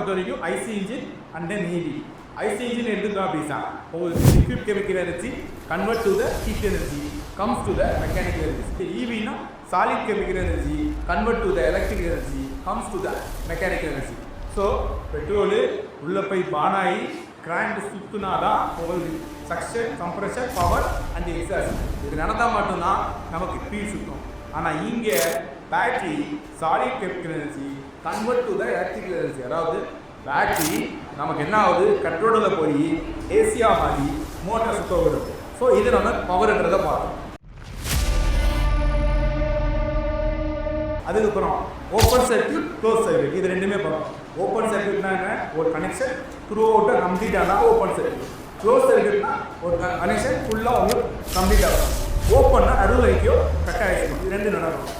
பொறுத்த வரைக்கும் IC engine and then EV. IC engine எடுத்துக்கலாம் அப்படின்னா உங்களுக்கு liquid chemical energy convert to the heat energy comes to the mechanical energy. இவினா solid chemical energy convert to the electric energy comes to the mechanical energy. So petrol உள்ளே போய் பானாயி கிராண்ட் சுற்றுனாதான் உங்களுக்கு suction compression power and exhaust இது நடந்தால் மட்டும்தான் நமக்கு ஃபீல் சுற்றும். ஆனால் இங்கே battery solid chemical energy convert to the electrical energy. அதாவது பேட்டரி நமக்கு என்ன ஆகுது, கண்ட்ரோலில் போய் ஏசியாக மாறி மோட்டார் சுத்த வருது. ஸோ இது நம்ம பவர்ன்றதை பார்த்தோம். அதுக்கப்புறம் ஓப்பன் சர்க்யூட் க்ளோஸ் சர்க்யூட் இது ரெண்டுமே பார்ப்போம். ஓப்பன் சர்க்யூட்னா என்ன, ஒரு கனெக்ஷன் த்ரூ அவுட்டாக கம்ப்ளீட்டாக ஓப்பன் சர்க்யூட். க்ளோஸ் சர்க்யூட்னா ஒரு கனெக்ஷன் ஃபுல்லாக உங்களுக்கு கம்ப்ளீட் ஆகும். ஓப்பன்னா நடுவில் வைக்கோ கட் ஆகிடும். இது ரெண்டு நடக்கும்.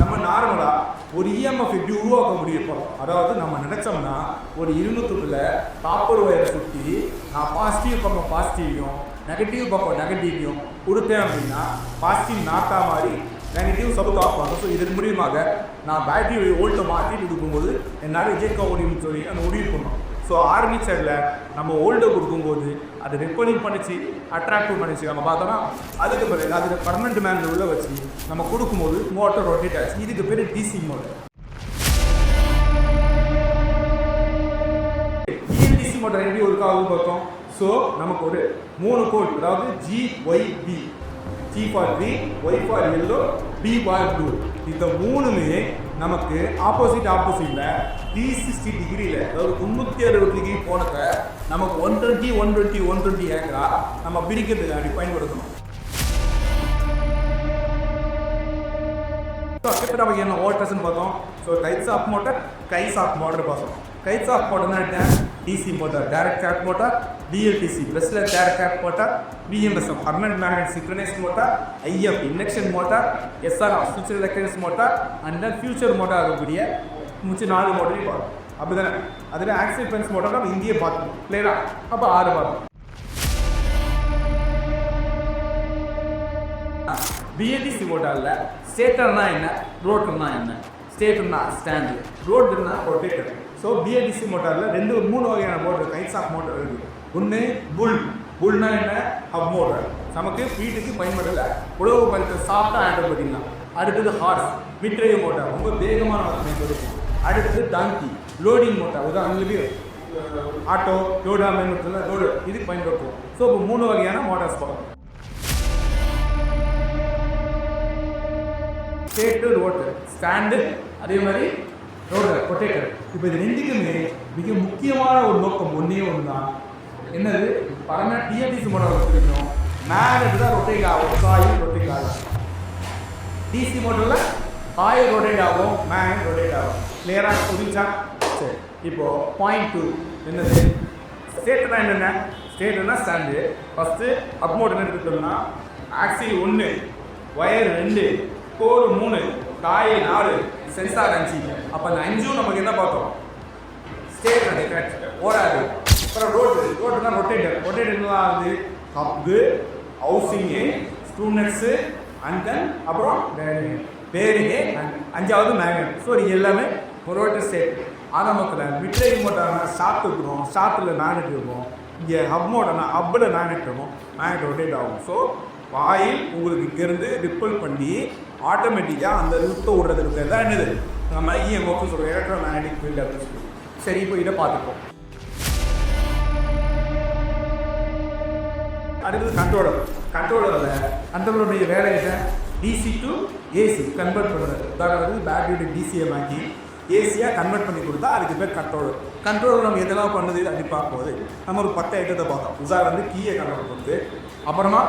நம்ம நார்மலாக ஒரு இஎம்எஃப் எப்படி உருவாக்க முடியும், அதாவது நம்ம நினச்சோம்னா ஒரு இருநூற்றுக்குள்ள காப்பர் ஒயரை சுற்றி நான் பாசிட்டிவ் பக்கம் பாசிட்டிவையும் நெகட்டிவ் பக்கம் நெகட்டிவையும் கொடுத்தேன் அப்படின்னா பாசிட்டிவ் நாட்டா மாதிரி நெகட்டிவ் சவுத் ஆஃப் ஆகும். ஸோ இதன் மூலியமாக நான் பேட்டரி ஓல்ட்டை மாற்றிட்டு இருக்கும்போது என்னால் இஜெக்ட் முடியும்னு சொல்லி அந்த முடிவு பண்ணோம். ஸோ ஆர்மிச்சரில் நம்ம ஓல்டை கொடுக்கும்போது அது ரெப்பனிங் பண்ணிச்சு, அட்ராக்டிவ் பண்ணிச்சு. நம்ம பார்த்தோன்னா அதுக்கு பிறகு அதுக்கு பர்மனெண்ட் மேன் உள்ள வச்சு நம்ம கொடுக்கும்போது மோட்டர் ரொட்டேட் ஆச்சு. இதுக்கு பேர் டிசி மோட்டர். டிசி மோட்டர் எப்படி ஒர்க்காக பார்த்தோம். ஸோ நமக்கு ஒரு 3 கோட், அதாவது GYB, G for green, Y for yellow, B for blue. இந்த மூணுமே நமக்கு ஆப்போசிட்டில் 360 டிகிரியில், அதாவது 360 டிகிரி போனதை நமக்கு 120 ஏக்கரா நம்ம பிரிக்கிறதுக்கு அப்படி பயன்படுத்தணும். இப்போ நமக்கு என்ன ஓட்டர்ஸ்ன்னு பார்த்தோம். So types of motor, kinds of motor பார்த்தோம். கைஸ் ஆஃப் மோட்டர்னா என்ன, DC motor, direct current motor, BLDC brushless direct current motor, PMSM permanent magnet synchronous motor, IF induction motor, SRR future electrics motor and then future motor இருக்கக்கூடிய 4 மோட்டரையும் பார்க்கணும். அப்படி தானே அதில் accidents motor நம்ம இந்தியை பார்க்கணும் கிளியரா. அப்போ 6 பார்க்கணும். பிஎல்டிசி மோட்டரில் ஸ்டேட்டர்னா என்ன, ரோட்டர்னா என்ன. ஸ்டேட்டர்னா ஸ்டாண்டு, ரோட்டர்னா ரொட்டேட்டர். ஸோ பிஎல்டிசி மோட்டரில் 3 வகையான மோட்டர் கைட்ஸ் ஆஃப் மோட்டர் இருக்குது. ஒன்று புல்னா என்ன, ஹப் மோட்டர், நமக்கு வீட்டுக்கு பயன்படல உழவு பறித்த சாஃப்டாக ஹேண்டில் பண்ணிடலாம். அடுத்தது ஹார்ஸ், மிட்ரேவ் மோட்டர், ரொம்ப வேகமான இருக்கும். அடுத்தது டாங்கி, லோடிங் மோட்டர், உதாரணத்துக்கு ஆட்டோ லோடா மேம்படுத்தல லோடு இதுக்கு பயன்படுத்துவோம். ஸோ இப்போ 3 வகையான மோட்டார்ஸ் பார்க்கலாம். ஸ்டேட்டு, ரோட்டர், ஸ்டாண்டு, அதே மாதிரி ரோட்டர், ரொட்டேட்டர். இப்போ இது ரெண்டுக்குமே மிக முக்கியமான ஒரு நோக்கம் ஒன்றே ஒன்று தான். என்னது, பர்மனெண்ட் டிஎல்டிசி மோட்டார் வச்சுருக்கோம். மேக்னெட் தான் ரொட்டேட் ஆகும், காயில் ரொட்டேட் ஆகும். டிசி மோட்டரில் காயில் ரொட்டேட் ஆகும், மேக்னெட் ரொட்டேட் ஆகும். கிளியராக புரிஞ்சா? சரி, இப்போது பாயிண்ட் 2 என்னது, ஸ்டேட்டர்னா என்னென்ன. ஸ்டேட்டர்னா ஸ்டாண்டு. ஃபஸ்ட்டு அப் மோட்டர் எடுத்துட்டோம்னா axial 1, wire 2, core 3, coil 4, sensor 5. அப்போ அந்த 5 நமக்கு என்ன பார்த்தோம், ஸ்டேட்டர் ஓடாது. அப்புறம் ரோட்டுனா ரொட்டேட்டர். ரொட்டேட்டர்லாம் வந்து hub, housing, students and then அப்புறம் பேரிங்கு, 5வது மேக்னெட். ஸோ இது எல்லாமே ரோட்டர் ஸ்டேட். ஆரம்பத்தில் மிட்ரேவ் மோட்டர்னா ஷாஃப்ட் இருக்கிறோம், ஷாஃப்ட்டில் மேக்னெட் இருக்கும். இங்கே ஹப் மோட்டர்னா ஹப்பில் மேக்னெட் இருக்கும், மேக்னெட் ரொட்டேட் ஆகும். ஸோ வாயில் உங்களுக்கு இங்கேருந்து ரிப்பல் பண்ணி ஆட்டோமேட்டிக்காக அந்த ரிப்பை விடுறதுக்கு தான் என்னது நம்ம இஎம்எஃப் சொல்கிறோம், எலக்ட்ரோ மேக்னெட்டிக் ஃபீல்டு அப்படின்னு சொல்லி. சரி, இப்போ இதை பார்த்துப்போம். அடுத்தது கண்ட்ரோலருடைய வேலை என்ன, டிசி டு ஏசி கன்வெர்ட் பண்ணுறது. உதாரணத்துக்கு பேட்டரி டிசியை வாங்கி ஏசியாக கன்வெர்ட் பண்ணி கொடுத்தா அதுக்கு பேர் கண்ட்ரோலர் நம்ம எதெல்லாம் பண்ணுது அப்படி பார்க்கும்போது நம்ம ஒரு 10 ஐட்டத்தை பார்த்தோம். உதாரணத்துக்கு கீயை கண்ட்ரோல் பண்ணுறது, அப்புறமா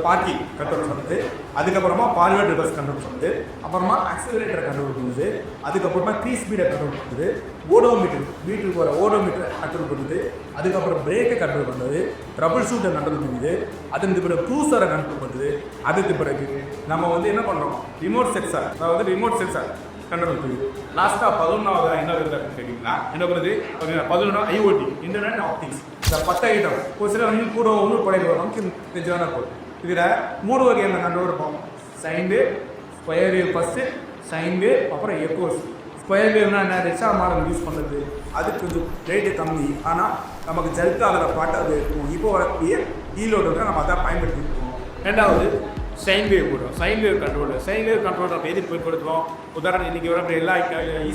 பார்க்கிங் கண்ட்ரோல் பண்ணுறது, அதுக்கப்புறமா ஃபார்வர்ட் ரிவர்ஸ் கண்ட்ரோல் பண்ணுறது, அப்புறமா ஆக்சிலரேட்டரை கண்ட்ரோல் பண்ணுறது, அதுக்கப்புறமா த்ரீ ஸ்பீடை கண்ட்ரோல் பண்ணுறது, வீட்டுக்கு போகிற ஓடோமீட்டரை கண்ட்ரோல் பண்ணுறது, அதுக்கப்புறம் பிரேக்கை கண்ட்ரோல் பண்ணுறது, ட்ரபிள் ஷூட்டை கண்ட்ரோல் பண்ணுது, அதுக்கு பிறகு க்ரூசரை கண்ட்ரோல் பண்ணுறது. அதுக்கு பிறகு நம்ம வந்து என்ன பண்ணுறோம், ரிமோட் சென்சார் கண்ட்ரோல் பண்ணுது. லாஸ்ட்டாக 11வது என்ன வருது அப்படின்னு கேட்டிங்கன்னா என்ன பண்ணுது, 11 IoT, இன்டர்நெட் ஆஃப் திங்ஸ். இந்த 10 ஐட்டம் ஒரு சில கூட ஒன்று படைக்கிறோம், நமக்கு தெரிஞ்சான போகுது. இதில் 3 வகையான கண்ட்ரோல் இருப்போம். சைண்டு, square wave first, sine wave, அப்புறம் எக்கோஸ். ஸ்கொயர் வேவ்னா என்ன, ரிக்ஷா மாடல் யூஸ் பண்ணுறது, அது கொஞ்சம் ரேட்டு கம்மி, ஆனால் நமக்கு ஜல்க் ஆகிற பாட்டு அது இருக்கும். இப்போ வரக்கூடிய ஈலோட நம்ம அதான் பயன்படுத்திருக்கோம். ரெண்டாவது சைன் வேவ் போடுறோம். Sine wave controller. Sine wave controller நம்ம எதுக்கு பயன்படுத்துகிறோம்? உதாரணம் இன்றைக்கி வர எல்லா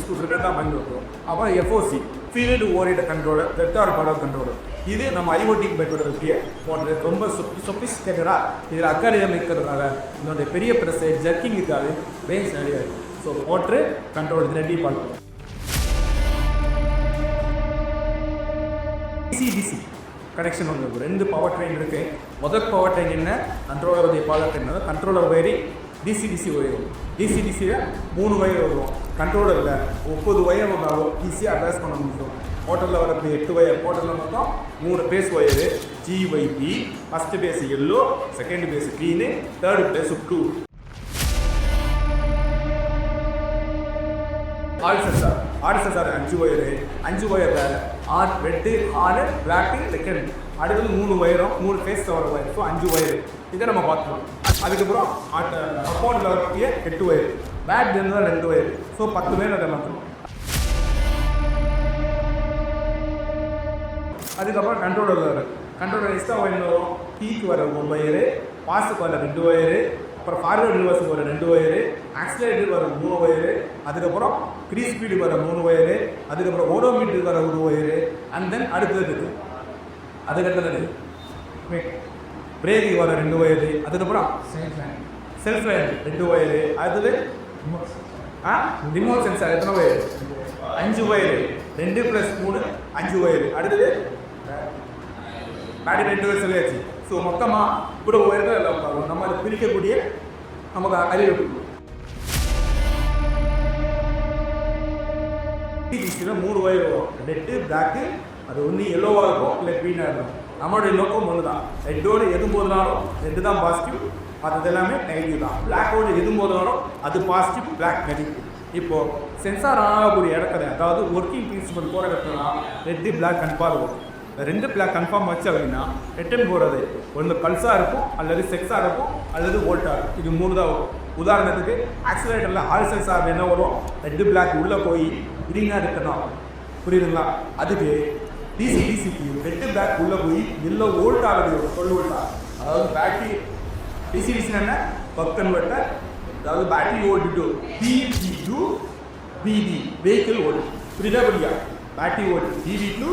ஸ்கூட்டருக்கு தான் பயன்படுத்துகிறோம். அப்புறம் FOC field orient controller, vector power controller. இது நம்ம ஐஓடிக்கு பயன்படுத்தக்கூடிய போன்ற ரொம்ப சொபிஸ்டிகேட்டடாக இதில் அக்காரியம் இருக்கிறதுனால இதனுடைய பெரிய ப்ரெஸ்ஸு ஜர்க்கிங் இருக்காது, ரேஞ்ச் நிறைய இருக்குது. ஸோ மோட்ரு கண்ட்ரோல் இது ரெண்டையும் பார்க்கலாம். டிசி கனெக்ஷன் வந்து 2 பவர் ட்ரெயின் இருக்குது. முதல் பவர் ட்ரெயின் என்ன, கண்ட்ரோலருடைய பவர் ட்ரெயின் தான். Controller wiring DC wire. டிசியில் 3 வயர் வரும். கண்ட்ரோலரில் 30 வயர் வந்தாலும் ஈஸியாக அட்ரஸ் பண்ண முடியும். மோட்டரில் வரக்கூடிய 8 வயர். மோட்டரில் மொத்தம் 3 phase wire. GYP, first phase yellow, second phase green, third phase blue. RSSR 5 wire. 5 வயரில் ரெட்டு, 6 பிளாக்கு, செகண்ட். அடுத்தது 3 வயரும், 3 ஃபேஸ் வர வயர். So 5 wire. இதை நம்ம பார்த்துக்கலாம். அதுக்கப்புறம் அப்போனில் வரக்கூடிய 8 வயர். பேக் தான் 2 வயர். ஸோ 10 வயர் அதை மாற்றணும். அதுக்கப்புறம் கண்ட்ரோலர் வரும். கண்ட்ரோலர் எக்ஸ்ட்ரா வயர் வரும். கீக்கு வர 1 வயரு, பாஸுக்கு வர 2 வயரு, அப்புறம் ஃபார்வர்டு ரிவர்ஸுக்கு வர 2 வயரு, ஆக்சிலேட்டருக்கு வர 3 வயரு, அதுக்கப்புறம் க்ரீ ஸ்பீடுக்கு வர 3 வயரு, அதுக்கப்புறம் ஓடோமீட்டருக்கு வர 1 வயரு, அண்ட் தென் அடுத்தது அதுக்கடுத்தது பிரேக்கு வர 2 வயரு, அதுக்கப்புறம் செல்ஃப் லைன் 2 வயரு, அடுத்தது ரிமோட் சென்சார் எத்தனை வயரு, 5 வயரு, 2 + 3 5 வயரு, அடுத்தது பேட்டரி 2 வயர் சொல்லியாச்சு. ஸோ மொத்தமாக இப்படி ஒயர்கள் நம்ம அதை பிரிக்கக்கூடிய நமக்கு அறிவு. டிசியில் 3 வயர் வரும். ரெட்டு, பிளாக்கு, அது ஒன்று எல்லோவாக இருக்கும், இல்லை க்ரீனாக இருக்கும். நம்மளுடைய நோக்கம் ஒன்று தான். ரெட்டோடு எது போதுனாலும் ரெட்டு தான் பாசிட்டிவ், மற்றது எல்லாமே நெகட்டிவ் தான். பிளாக்கோடு எது போதுனாலும் அது பாசிட்டிவ், பிளாக் நெகட்டிவ். இப்போது சென்சார் ஆகக்கூடிய இடத்துல, அதாவது ஒர்க்கிங் பிரின்சிபல் போகிற இடத்துல ரெட்டு, பிளாக் கன்ஃபார்ம் இருக்கும். 2 பிளாக் கன்ஃபார்ம் வச்சு அப்படின்னா ரிட்டன் போகிறது ஒன்று பல்ஸாக இருக்கும், அல்லது செக்ஸாக இருக்கும், அல்லது வோல்ட்டாக இருக்கும். இது 3 தான் வரும். உதாரணத்துக்கு ஆக்சிலேட்டரில் ஆர்எஸ்எஸ்ஆர் என்ன வரும், ரெட்டு பிளாக் உள்ளே போய் க்ரீனாக இருக்கணும், புரியுதுங்களா? அதுக்கு டிசிக்கு ரெட்டு பிளாக் உள்ளே போய் எல்லோ வோல்ட் ஆகுது, 12 வோல்ட்டா. அதாவது பேட்டரி டிசி என்ன, பக் கன்வெர்ட்டர், அதாவது battery volt to PV to PV, vehicle volt. புரியுதா? புரியா? Battery volt PV to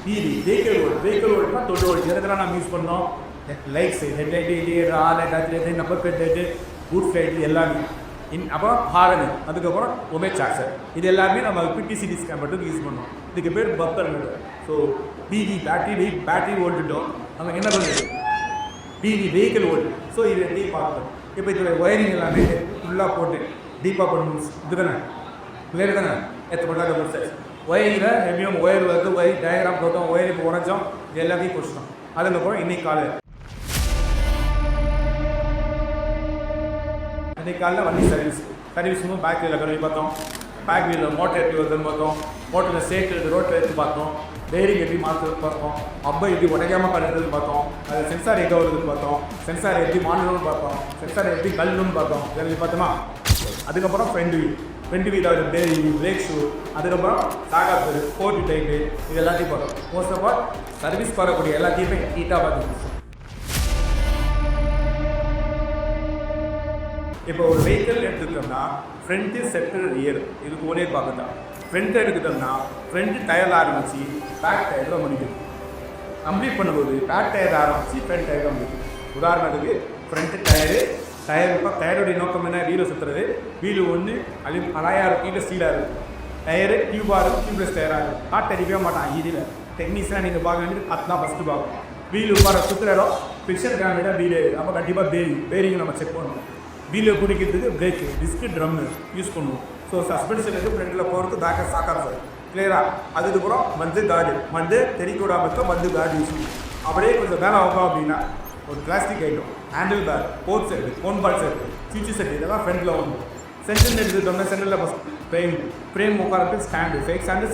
PV, vehicle வோல்ட்னா 12 வோல்ட். இதெல்லாம் நம்ம யூஸ் பண்ணோம். லைட்ஸு, ஹெட்லைட்டு, இண்டிகேட்டர், ஆர்லைட், ஆக்சிலேட்டர், நம்பர் பிளேட் லைட்டு, ரூட் லைட்டு எல்லாமே. அப்புறம் ஹாரனு, அதுக்கப்புறம் மொபைல் சார்ஜர். இது எல்லாமே நம்ம பிடிசிடி ஸ்கேன் மட்டும் யூஸ் பண்ணோம். இதுக்கு பேர் பக்கர். ஸோ பிவி பேட்டரி வோல்ட்டுட்டோம். நம்ம என்ன பண்ணுறது, பிவி வெஹிக்கிள் வோல்ட். ஸோ இது ரெண்டையும் பார்க்கணும். இப்போ இதோட ஒயரிங் எல்லாமே ஃபுல்லாக போட்டு டீப்பாக பண்ணணும். இது தானே கிளியர் தானே? எத்தப்பட்டாங்க முடிச்சாச்சு. ஒயரில் எப்படியும் ஒயர் வந்து ஒயர் டயக்ராம் போட்டோம், ஒயர் இப்போ உடஞ்சோம், இது எல்லாத்தையும் பிடிச்சிட்டோம். அதுக்கப்புறம் இன்னைக்கு காலையில் வண்டி சர்வீஸும் பேக் வீலில் கழுவி பார்த்தோம். பேக் வீலில் மோட்டர் எப்படி வருதுன்னு பார்த்தோம். மோட்டரில் சேர்த்து ரோட்டில் எடுத்து பார்த்தோம். பேரிங் எப்படி மாற்றுறது பார்த்தோம். அப்போ எப்படி உடைக்காமல் பண்ணுறது பார்த்தோம். அது சென்சார் எங்கே வருதுன்னு பார்த்தோம். சென்சார் எப்படி மாற்றணும்னு பார்த்தோம். சென்சார் எப்படி கழுவணும்னு பார்த்தோம். இதெல்லாம் பார்த்தோமா. அதுக்கப்புறம் ஃப்ரண்ட் வீல் அவர் பிரேக் ஷூ, அதுக்கப்புறம் சாகாப்பு, கோட்டு டைட்டு, இது எல்லாத்தையும் பார்த்தோம். மோஸ்ட் ஆஃப் ஆல் சர்வீஸ் வரக்கூடிய எல்லாத்தையுமே நீட்டாக பார்த்துக்கணும். இப்போ ஒரு வெஹிக்கிள் எடுத்துக்கிட்டோம்னா ஃப்ரண்ட்டு, சென்டர், ரியர், இதுக்கு ஒரே பார்க்கத்தான். ஃப்ரண்ட்டு எடுத்துக்கிட்டோம்னா ஃப்ரண்ட் டயரில் ஆரம்பித்து பேக் டயரில் முடிக்கும். கம்ப்ளீட் பண்ணும்போது பேக் டயர் ஆரம்பித்து ஃப்ரண்ட் டயரில் முடிக்கும். உதாரணத்துக்கு ஃப்ரண்ட்டு டயருடைய நோக்கம் என்ன, வீலை சுற்றுறது. வீலு ஒன்று அலையாக இருக்கும், இல்லை ஸ்டீலாக இருக்கும். டயரு டியூபாக இருக்கும், டியூப்லெஸ் டயராக இருக்கும். காட்டு அடிக்கவே மாட்டான். இதில் டெக்னீஷியனாக நீங்கள் பார்க்க வேண்டியது அதுதான் ஃபஸ்ட்டு பார்க்கணும். வீலு உட்கார சுற்றுற இடம் ஃபிக்ஷன் கேண்டிடாக வீலு, அப்போ கண்டிப்பாக பேரிங் நம்ம செக் பண்ணணும். வீலை பிடிக்கிறதுக்கு பிரேக்கு, டிஸ்க்கு, ட்ரம்மு யூஸ் பண்ணுவோம். ஸோ சஸ்பென்ஷனுக்கு ஃப்ரண்ட்டில் போகிறது பேக்கர் சாக்கார் சார் கிளியராக. அதுக்கப்புறம் கார்டு தெறிக்க விடாமல் கார்டு யூஸ் பண்ணுவோம். அப்படியே கொஞ்சம் வேலை ஆகும் அப்படின்னா ஒரு plastic item, handle bag, board set, phone ball set, சுவிட்சு செட்டு, இதெல்லாம் ஃப்ரண்ட்டில் வந்து சென்டர் எடுத்துக்கிட்டோம்னா சென்டரில் ஃப்ரேம் உட்காரத்துக்கு ஸ்டாண்டு, ஃபேக் ஸ்டாண்டு,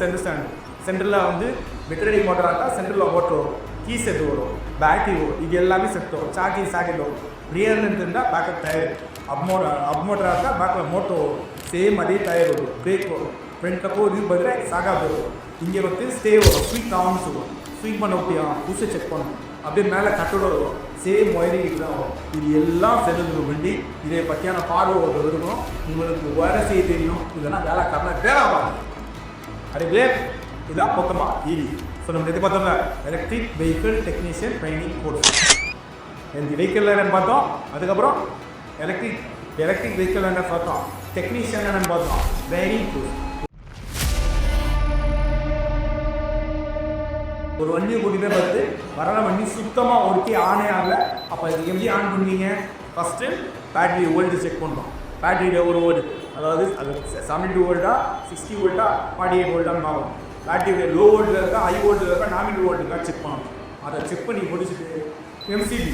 சென்டரில் வந்து மெட்டரடி மோட்டராக இருந்தால் சென்டரில் மோட்டர் வரும், கீ செட்டு வரும், பேட்டரி வரும், இது எல்லாமே செட் வரும். சாக்கெட் வரும். ரியர்னு இருந்தால் பேக்கப் டயர், அப் மோட்டராக இருந்தால் பேக்கில் மோட்டோ வரும். சேம் அதே டயர் வரும், பிரேக் வரும், ஃப்ரண்ட்டில் போகுது பதிலாக சாகா போகும். இங்கே வந்து ஸ்டே வரும், ஸ்வீட் ஆகும்னு சொல்லுவோம். ஸ்வீட் பண்ண முடியா புதுசை செக் பண்ணணும். அப்படியே மேலே கட்டோட வரும், சேம் ஒயரிங் தான் வரும். இது எல்லாம் செல்லுங்க வண்டி. இதை பற்றியான பார்வை ஒரு இருக்கணும். உங்களுக்கு வேலை செய்ய தெரியும். இதெல்லாம் வேலை காரணம் வேலை அதே இதான் மொத்தமாக ஈடி. ஸோ நம்ம எது பார்த்தோம்னா electric vehicle technician training course. இந்த வெஹிக்கிள் என்னன்னு பார்த்தோம். அதுக்கப்புறம் எலக்ட்ரிக் வெஹிக்கிள் என்ன பார்த்தோம், டெக்னீஷியன் என்னன்னு பார்த்தோம், ட்ரைனிங் கோர்ஸ். ஒரு வண்டியை கூட்டிகிட்டே பார்த்து வர வண்டி சுத்தமாக ஒருக்கி ஆனே ஆகல. அப்போ இதுக்கு எப்படி ஆன் பண்ணுவீங்க? ஃபஸ்ட்டு பேட்டரி வோல்ட்டு செக் பண்ணுறோம். பேட்டரியில் ஒரு வோல்ட், அதாவது அது 72 வோல்ட்டா 60 வோல்ட்டா 48 வோல்ட்டான்னு பார்க்கணும். பேட்டரியில் லோ வோல்ட்டில் இருக்கா ஹை வோல்ட்டில் இருக்கா நாமினல் வோல்ட்டுக்கா செக் பண்ணணும். அதை செக் பண்ணி முடிச்சுட்டு எம்சிபி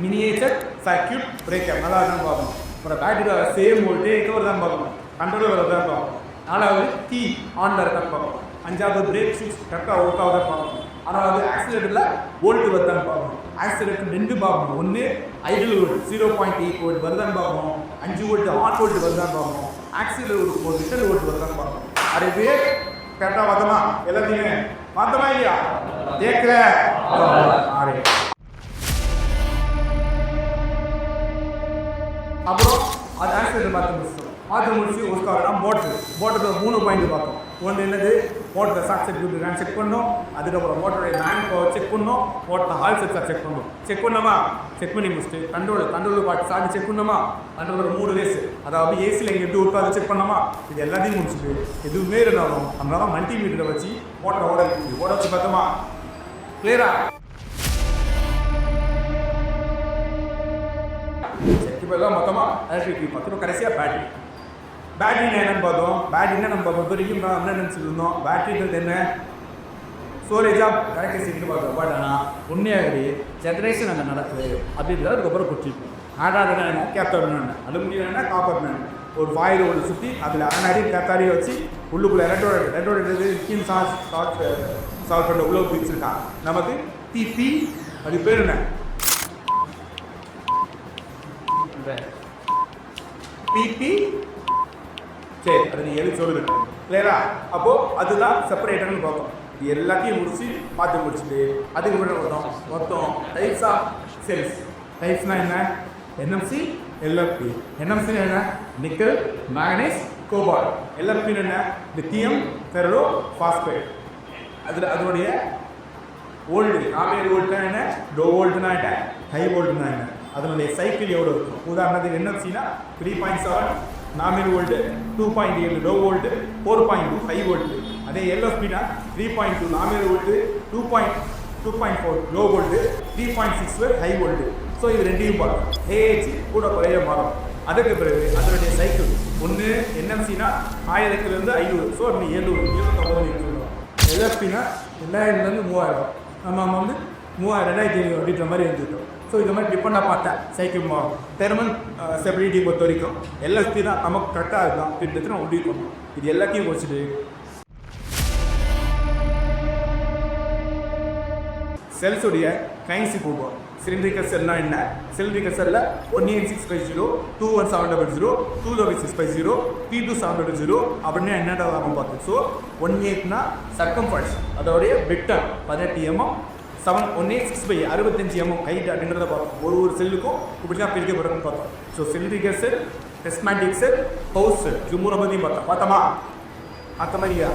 மினியேச்சர் சர்க்யூட் பிரேக்கர் நல்லா தான் பார்க்கணும். அப்புறம் பேட்டரியில் சேம் வோல்ட்டே எங்கே தான் பார்க்கணும், கண்ட்ரோலர் தான் பார்க்கணும். நாலாவது கீ ஆனில் இருக்கான்னு பார்க்கணும். அஞ்சாவது பிரேக் ஷூஸ் கரெக்டாக ஒர்க் ஆகுதான் பார்க்கணும். ஆறாவது ஆக்சிலேட்டரில் வோல்ட்டு வருதான்னு பார்க்கணும். ஆக்சிலேட்டர் 2 பார்க்கணும். ஒன்று ஐடியல் வோல்ட் 0.8 வோல்ட் வருதான்னு பார்க்கணும். 5 வோல்ட் ஆன் வோல்ட் வருதான்னு பார்க்கணும். ஆக்சிலேட்டர் ஒரு ரிட்டர்ன் வோல்ட் வருதான்னு பார்க்கணும். அதே பேர் கரெக்டாக பார்த்தோமா? எல்லாத்தையுமே பார்த்தோமா இல்லையா? கேட்குற அப்புறம் அது ஆக்சிலேட்டர் பார்த்து முடிச்சு ஒர்க்காகனா மோட்டரில் 3 பாயிண்ட் பார்த்தோம். ஒன்று என்னது, மோட்டரில் ஷார்ட் சர்க்யூட் செக் பண்ணோம். அதுக்கப்புறம் மோட்டருடைய மேன் பவர் செக் பண்ணோம். மோட்டரில் ஹால் சென்சார் செக் பண்ணோம். செக் பண்ணோமா? செக் பண்ணி முடிச்சுட்டு கண்ட்ரோல் பார்த்து சார்ஜ் செக் பண்ணோமா? கண்ட்ரோலர் 3 ரேஸ், அதாவது ஏசியில் எங்கே எப்படி ஒர்க் ஆகுது செக் பண்ணோமா? இது எல்லாத்தையும் முடிச்சுட்டு எதுவுமே இருந்தாலும் நம்மளால மல்டிமீட்டரை வச்சு மோட்டரை ஓட வச்சு பார்த்தோமா? கிளியரா? செக்யூபெல்லாம் மொத்தமாக எலக்ட்ரிக் பார்த்தோம். கடைசியாக பேட்டரி என்னன்னு பார்த்தோம். பேட்டரினா நம்ம வரைக்கும் என்ன நினச்சிருந்தோம், பேட்டரின்றது என்ன, ஸ்டோரேஜாக எலக்ட்ரிசிட்டி பார்த்தோம். பட் ஆனால் உண்மையாகவே ஜென்ரேஷன் அங்கே நடக்குது அப்படின்றது அதுக்கப்புறம் கொடுத்துருக்கோம். ஆடாதுன்னா என்ன, கேப்டர் என்ன, அலுமினியம் என்ன, காப்பர் என்ன, ஒரு ஃபாயில் ஒன்று சுற்றி அதில் அண்ணாடி கேத்தாரியை வச்சு உள்ளுக்குள்ளே ரெண்டோட ஸ்கின் சால்ட் பண்ண உள்ள பிரிச்சுருக்கான். நமக்கு டிபி அது பேர் என்ன, பிபி. சரி, அது நீ எது சொல்லுங்க கிளியரா? அப்போது அதுதான் செப்பரேட்டர்னு பார்த்தோம். இது எல்லாத்தையும் முடிச்சுட்டு அதுக்கு முன்னாடி மொத்தம் டைப்ஸ் ஆஃப் செல்ஸ். டைப்ஸ்னால் என்ன? NMC, LFP. என்எம்சி என்ன? Nickel, manganese, cobalt. எல்எஃப்பி என்ன? Lithium, ferro, phosphate. அதோடைய வோல்டு, நாமினல் வோல்ட்னா என்ன, லோ வோல்ட்னா என்ன, ஹை வோல்ட்னா என்ன, அதனுடைய சைக்கிள் எவ்வளோ இருக்கும். உதாரணத்துக்கு என்எஃப்சினா 3.7 nominal volt, 2.7 low volt, 4.2 high volt. அதே எல்எஃப்பினா 3.2 nominal volt, 2.4 low volt, 3.6 high volt. So இது ரெண்டையும் பார்க்கும். ஏஹெச் கூட குறைய மாறும். அதுக்கு பிறகு அதனுடைய சைக்கிள் ஒன்று என்எம்சினா 1000லேருந்து 500, ஸோ அப்படி 700 எல்எஃப்பினா 2000லேருந்து 3000, நம்ம வந்து 2500 அப்படின்ற மாதிரி இருந்துட்டோம். ஸோ இது மாதிரி டிஃபரெண்டாக பார்த்தேன். சைக்கிள் தெர்மல் ஸ்டெபிலிட்டி பொறுத்த வரைக்கும் எல்எஸ்பி தான் நமக்கு கரெக்டாக இருக்கும். கிட்டத்தட்ட முடிக்கும். இது எல்லாத்தையும் வச்சுட்டு செல்ஸுடைய கைன்ஸி போகும். சிலிண்ட்ரிக்கல் செல்னா என்ன? சிலிண்ட்ரிக்கல் செல்லில் 18650, 21700, 20650, 32700 அப்படின்னா என்னடா ஆகும் பார்த்தோம். ஸோ 18னா சர்க்கம்ஃபரன்ஸ், அதோடைய விட்டம் 18 mm, 186 65 mm ஹைட் அப்படின்றத பார்த்தோம். ஒரு செல்லுக்கும் இப்படி தான் பிரிக்கப்படுறதுன்னு பார்த்தோம். ஸோ சிலிண்ட்ரிக்கல் செல், டெஸ்மேட்டிக் செல், ஹவுஸ் செல், இது 3 பற்றியும் பார்த்தோமா? அந்த மாதிரியா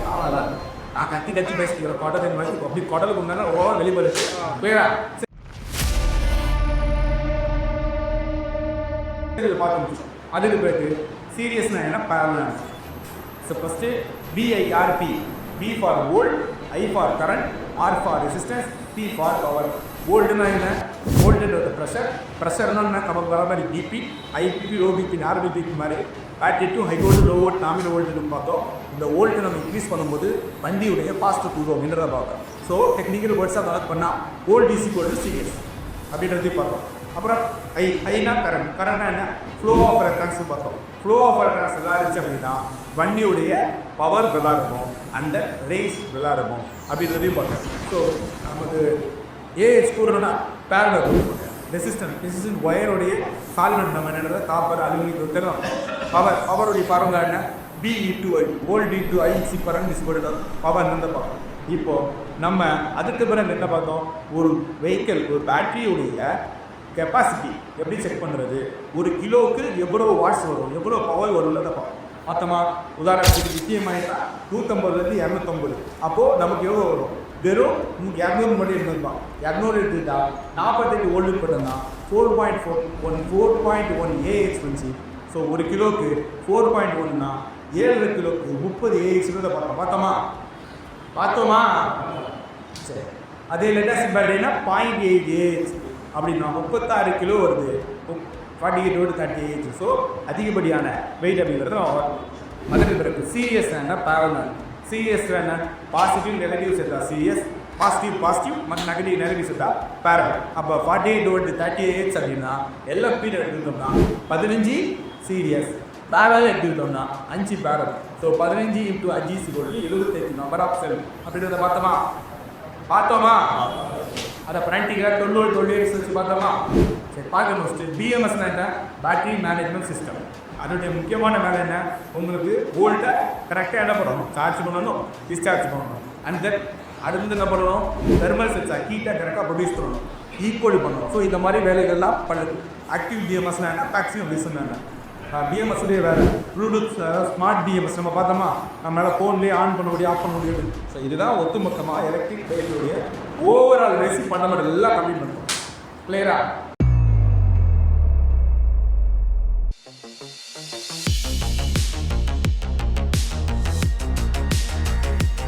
நான் கத்தி பேசிக்கிறேன். குடல் மாதிரி அப்படி குடலுக்கு முன்னாடி வெளிப்படுது வேறா பார்த்து முடிச்சோம். அதுக்கு பிறகு சீரியஸ்னா என்ன, parallel. So first பிஐஆர்பி, B for volt, I for current, R for resistance, B for power. வோல்ட்னா என்ன? வோல்ட்டுன்றது ப்ரெஷர்னா என்ன, நமக்கு வர மாதிரி BP, IPP, low BP, normal BP மாதிரி. Battery two high volt, low volt, nominal வோல்ட்டுன்னு பார்த்தோம். இந்த வோல்ட்டு நம்ம இன்க்ரீஸ் பண்ணும்போது வண்டியுடைய ஃபாஸ்ட் டூ அப்படின்றத பார்த்தோம். ஸோ டெக்னிக்கல் வேர்ட்ஸாக கலெக்ட் பண்ணால் volt is equal to series அப்படின்றதையும் பார்த்தோம். அப்புறம் ஐனா கரண்ட்னா என்ன, ஃப்ளோ ஆஃப் ரெஃபரன்ஸ் பார்த்தோம். ஃப்ளோ ஆஃப் ரெஃபரன்ஸ் எல்லாம் இருந்துச்சு அப்படின்னா வண்டியுடைய பவர் நல்லா இருக்கும், அந்த ரேஸ் நல்லா இருக்கும் அப்படின்றதையும் பார்த்தோம். ஸோ நமக்கு ஏஹெச் கூடணும்னா பேரலல் ரெசிஸ்டன்ட் ஒயருடைய சால்வெண்ட் நம்ம என்னது காப்பர் அலுமினியம் தெரியும். பவருடைய ஃபார்முலா என்ன? B/I வோல்ட் டு I பரன் டிஸ்போர்ட் பவர் இந்த பார்க்கணும். இப்போ நம்ம அதுக்கு பிறகு என்ன பார்த்தோம்? ஒரு வெஹிக்கிள் ஒரு பேட்டரியுடைய கெப்பாசிட்டி எப்படி செக் பண்ணுறது, ஒரு கிலோவுக்கு எவ்வளோ வாட்ஸ் வரும், எவ்வளோ பவர் வரும்ன்றதை பார்ப்போம். மொத்தமாக உதாரணத்துக்கு நிச்சயமாயிட்டா 150லேருந்து 250. அப்போது நமக்கு எவ்வளோ வரும்? வெறும் 200 மட்டும் இருந்திருப்பான். 200 எடுத்துக்கிட்டா 48 வோல்ட் போட்டோம்னா 4.1 AX. ஸோ ஒரு கிலோவுக்கு 4.1னா 7 கிலோவுக்கு 30 AX பார்த்தோமா? சரி, அதே லேட்டஸ்ட் பேட்டரினா 0.8 AX அப்படின்னா 36 கிலோ வருது. 48 30 AX. ஸோ அதிகப்படியான வெயிட் அப்படிங்கிறது அதுக்கு பிறகு சீரியஸ் என்ன பேரலல். சீரியஸ் என்ன? பாசிட்டிவ் நெகட்டிவ் செட்டா சீரியஸ், பாசிட்டிவ் மற்றும் நெகட்டிவ் செட்டா பேரலல். அப்போ 48 30 AX அப்படின்னா எல்லா பீரியட் எடுத்துக்கிட்டோம்னா 15 சீரியஸ், பேரலல் எடுத்துக்கிட்டோம்னா 5 parallel. So 15 × 5 75 number of cell அப்படின்றத பார்த்தோமா? அதை ப்ராக்டிக்கலாக 12 வச்சு பார்த்தோமா? சரி, பார்க்கணும். ஃபஸ்ட்டு பிஎம்எஸ்னா என்ன? Battery management system. அதனுடைய முக்கியமான வேலை என்ன? உங்களுக்கு வோல்ட்டை கரெக்டாக என்ன பண்ணணும்? சார்ஜ் பண்ணணும், டிஸ்சார்ஜ் பண்ணணும். அண்ட் தென் அடுத்து என்ன பண்ணணும்? தெர்மல் சென்சார் ஹீட்டை கரெக்டாக ப்ரொடியூஸ் பண்ணணும், ஈக்குவல் பண்ணணும். ஸோ இந்த மாதிரி வேலைகள்லாம் பண்ணுது. ஆக்டிவ் பிஎம்எஸ்னா என்ன? பேக்சிவ் பிஎஸ்னா என்ன? பிஎம்எஸ்லேயே வேறு ப்ளூடூத் ஸ்மார்ட் பிஎம்எஸ் நம்ம பார்த்தோமா? நம்மளால் ஃபோன்லேயே ஆன் பண்ண முடியும், ஆஃப் பண்ண முடியாது. ஸோ இதுதான் ஒட்டுமொத்தமாக எலக்ட்ரிக் வெஹிக்கிளுடைய ஓவரால் பேசிக் ஃபண்டமெண்டல் எல்லாம் கம்ப்ளீட் பண்ணுறோம். கிளியரா?